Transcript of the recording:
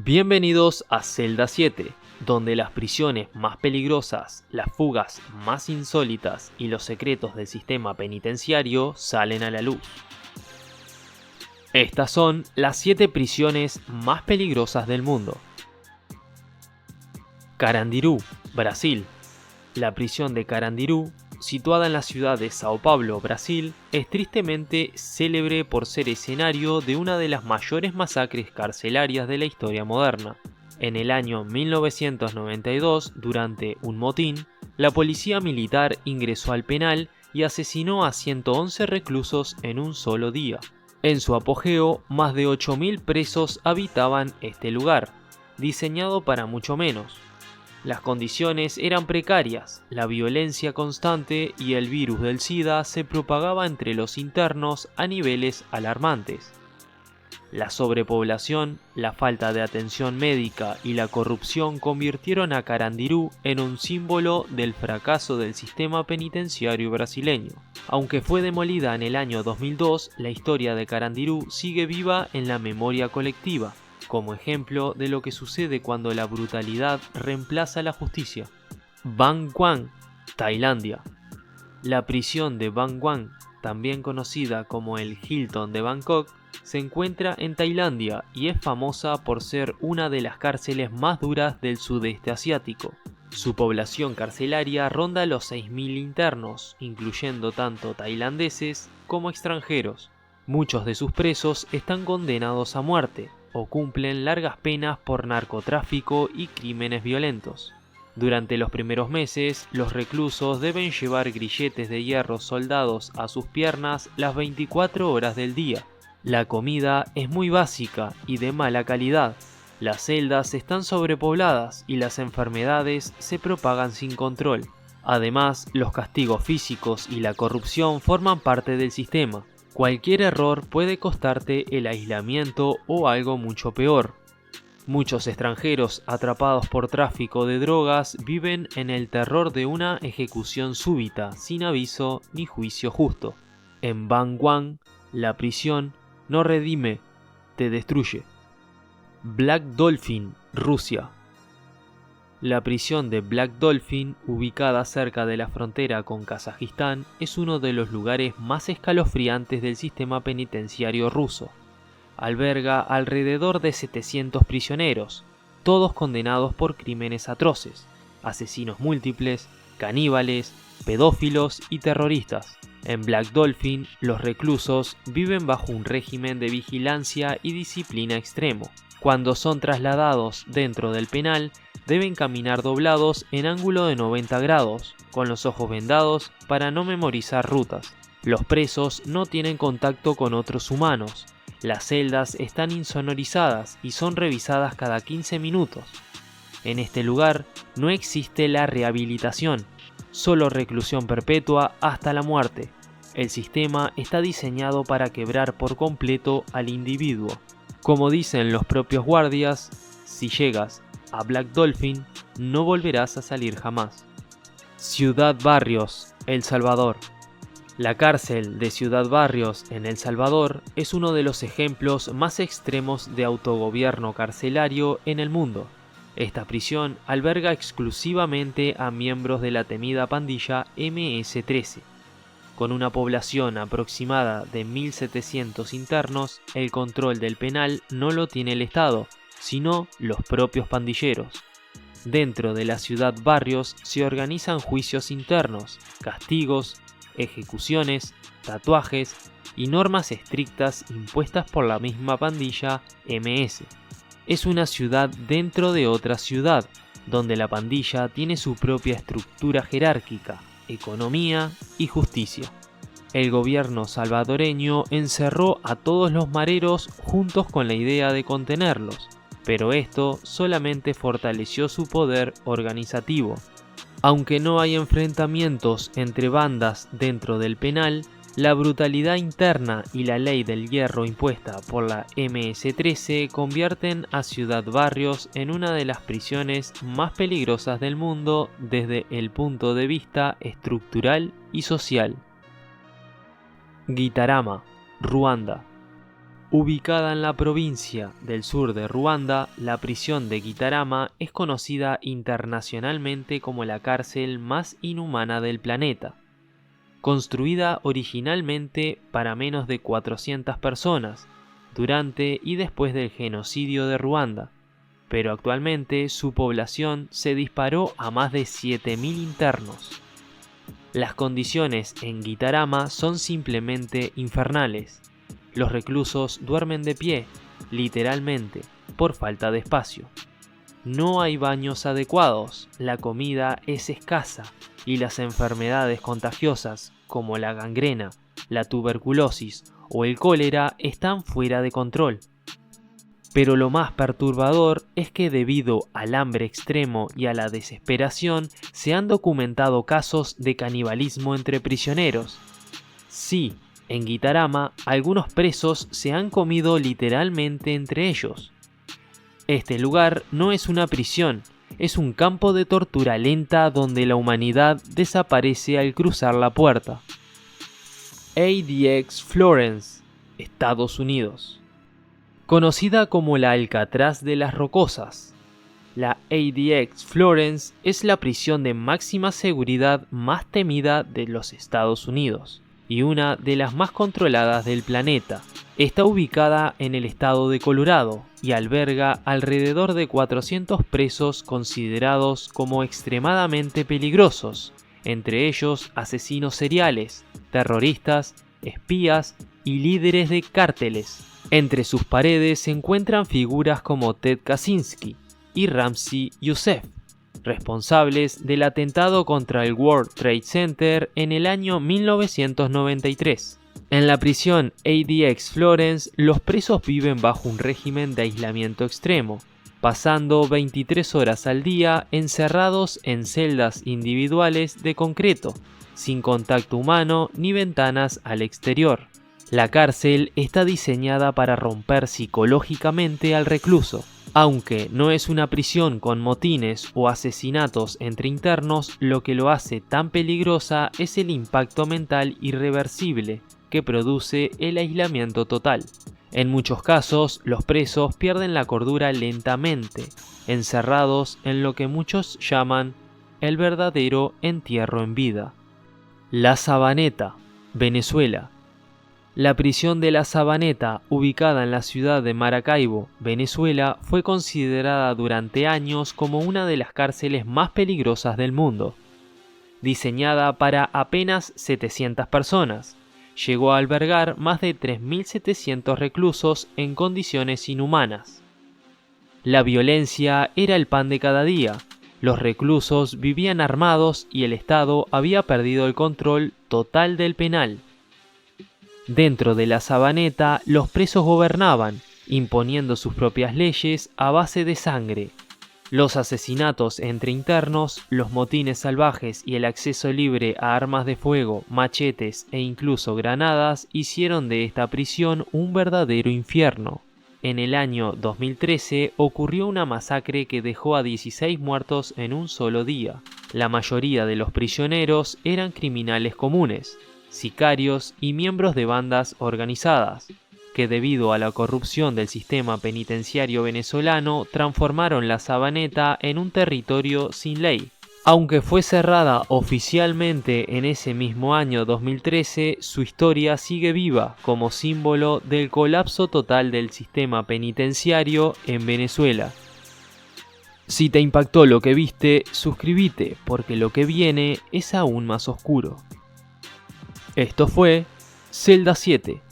Bienvenidos a Celda 7, donde las prisiones más peligrosas, las fugas más insólitas y los secretos del sistema penitenciario salen a la luz. Estas son las 7 prisiones más peligrosas del mundo. Carandiru, Brasil. La prisión de Carandiru, situada en la ciudad de Sao Paulo, Brasil, es tristemente célebre por ser escenario de una de las mayores masacres carcelarias de la historia moderna. En el año 1992, durante un motín, la policía militar ingresó al penal y asesinó a 111 reclusos en un solo día. En su apogeo, más de 8.000 presos habitaban este lugar, diseñado para mucho menos. Las condiciones eran precarias, la violencia constante y el virus del SIDA se propagaba entre los internos a niveles alarmantes. La sobrepoblación, la falta de atención médica y la corrupción convirtieron a Carandiru en un símbolo del fracaso del sistema penitenciario brasileño. Aunque fue demolida en el año 2002, la historia de Carandiru sigue viva en la memoria colectiva, como ejemplo de lo que sucede cuando la brutalidad reemplaza la justicia. Bang Kwang, Tailandia. La prisión de Bang Kwang, también conocida como el Hilton de Bangkok, se encuentra en Tailandia y es famosa por ser una de las cárceles más duras del sudeste asiático. Su población carcelaria ronda los 6.000 internos, incluyendo tanto tailandeses como extranjeros. Muchos de sus presos están condenados a muerte o cumplen largas penas por narcotráfico y crímenes violentos. Durante los primeros meses, los reclusos deben llevar grilletes de hierro soldados a sus piernas las 24 horas del día. La comida es muy básica y de mala calidad. Las celdas están sobrepobladas y las enfermedades se propagan sin control. Además, los castigos físicos y la corrupción forman parte del sistema. Cualquier error puede costarte el aislamiento o algo mucho peor. Muchos extranjeros atrapados por tráfico de drogas viven en el terror de una ejecución súbita, sin aviso ni juicio justo. En Bang Kwang, la prisión no redime, te destruye. Black Dolphin, Rusia. La prisión de Black Dolphin, ubicada cerca de la frontera con Kazajistán, es uno de los lugares más escalofriantes del sistema penitenciario ruso. Alberga alrededor de 700 prisioneros, todos condenados por crímenes atroces, asesinos múltiples, caníbales, pedófilos y terroristas. En Black Dolphin, los reclusos viven bajo un régimen de vigilancia y disciplina extremo. Cuando son trasladados dentro del penal, deben caminar doblados en ángulo de 90 grados, con los ojos vendados para no memorizar rutas. Los presos no tienen contacto con otros humanos. Las celdas están insonorizadas y son revisadas cada 15 minutos. En este lugar no existe la rehabilitación, solo reclusión perpetua hasta la muerte. El sistema está diseñado para quebrar por completo al individuo. Como dicen los propios guardias, si llegas a Black Dolphin, no volverás a salir jamás. Ciudad Barrios, El Salvador. La cárcel de Ciudad Barrios en El Salvador es uno de los ejemplos más extremos de autogobierno carcelario en el mundo. Esta prisión alberga exclusivamente a miembros de la temida pandilla MS-13. Con una población aproximada de 1.700 internos, el control del penal no lo tiene el Estado, sino los propios pandilleros. Dentro de la Ciudad Barrios se organizan juicios internos, castigos, ejecuciones, tatuajes y normas estrictas impuestas por la misma pandilla MS. Es una ciudad dentro de otra ciudad, donde la pandilla tiene su propia estructura jerárquica, economía y justicia. El gobierno salvadoreño encerró a todos los mareros juntos con la idea de contenerlos, pero esto solamente fortaleció su poder organizativo. Aunque no hay enfrentamientos entre bandas dentro del penal, la brutalidad interna y la ley del hierro impuesta por la MS-13 convierten a Ciudad Barrios en una de las prisiones más peligrosas del mundo desde el punto de vista estructural y social. Gitarama, Ruanda. Ubicada en la provincia del sur de Ruanda, la prisión de Gitarama es conocida internacionalmente como la cárcel más inhumana del planeta. Construida originalmente para menos de 400 personas, durante y después del genocidio de Ruanda, pero actualmente su población se disparó a más de 7.000 internos. Las condiciones en Gitarama son simplemente infernales. Los reclusos duermen de pie, literalmente, por falta de espacio. No hay baños adecuados, la comida es escasa y las enfermedades contagiosas como la gangrena, la tuberculosis o el cólera están fuera de control. Pero lo más perturbador es que debido al hambre extremo y a la desesperación se han documentado casos de canibalismo entre prisioneros. Sí, en Gitarama, algunos presos se han comido literalmente entre ellos. Este lugar no es una prisión, es un campo de tortura lenta donde la humanidad desaparece al cruzar la puerta. ADX Florence, Estados Unidos. Conocida como la Alcatraz de las Rocosas, la ADX Florence es la prisión de máxima seguridad más temida de los Estados Unidos y una de las más controladas del planeta. Está ubicada en el estado de Colorado y alberga alrededor de 400 presos considerados como extremadamente peligrosos, entre ellos asesinos seriales, terroristas, espías y líderes de cárteles. Entre sus paredes se encuentran figuras como Ted Kaczynski y Ramzi Youssef, responsables del atentado contra el World Trade Center en el año 1993. En la prisión ADX Florence, los presos viven bajo un régimen de aislamiento extremo, pasando 23 horas al día encerrados en celdas individuales de concreto, sin contacto humano ni ventanas al exterior. La cárcel está diseñada para romper psicológicamente al recluso. Aunque no es una prisión con motines o asesinatos entre internos, lo que lo hace tan peligrosa es el impacto mental irreversible que produce el aislamiento total. En muchos casos, los presos pierden la cordura lentamente, encerrados en lo que muchos llaman el verdadero entierro en vida. La Sabaneta, Venezuela. La prisión de La Sabaneta, ubicada en la ciudad de Maracaibo, Venezuela, fue considerada durante años como una de las cárceles más peligrosas del mundo. Diseñada para apenas 700 personas, llegó a albergar más de 3.700 reclusos en condiciones inhumanas. La violencia era el pan de cada día, los reclusos vivían armados y el Estado había perdido el control total del penal. Dentro de la Sabaneta, los presos gobernaban, imponiendo sus propias leyes a base de sangre. Los asesinatos entre internos, los motines salvajes y el acceso libre a armas de fuego, machetes e incluso granadas hicieron de esta prisión un verdadero infierno. En el año 2013 ocurrió una masacre que dejó a 16 muertos en un solo día. La mayoría de los prisioneros eran criminales comunes, sicarios y miembros de bandas organizadas, que debido a la corrupción del sistema penitenciario venezolano transformaron la Sabaneta en un territorio sin ley. Aunque fue cerrada oficialmente en ese mismo año 2013, su historia sigue viva como símbolo del colapso total del sistema penitenciario en Venezuela. Si te impactó lo que viste, suscríbete porque lo que viene es aún más oscuro. Esto fue Celda 7.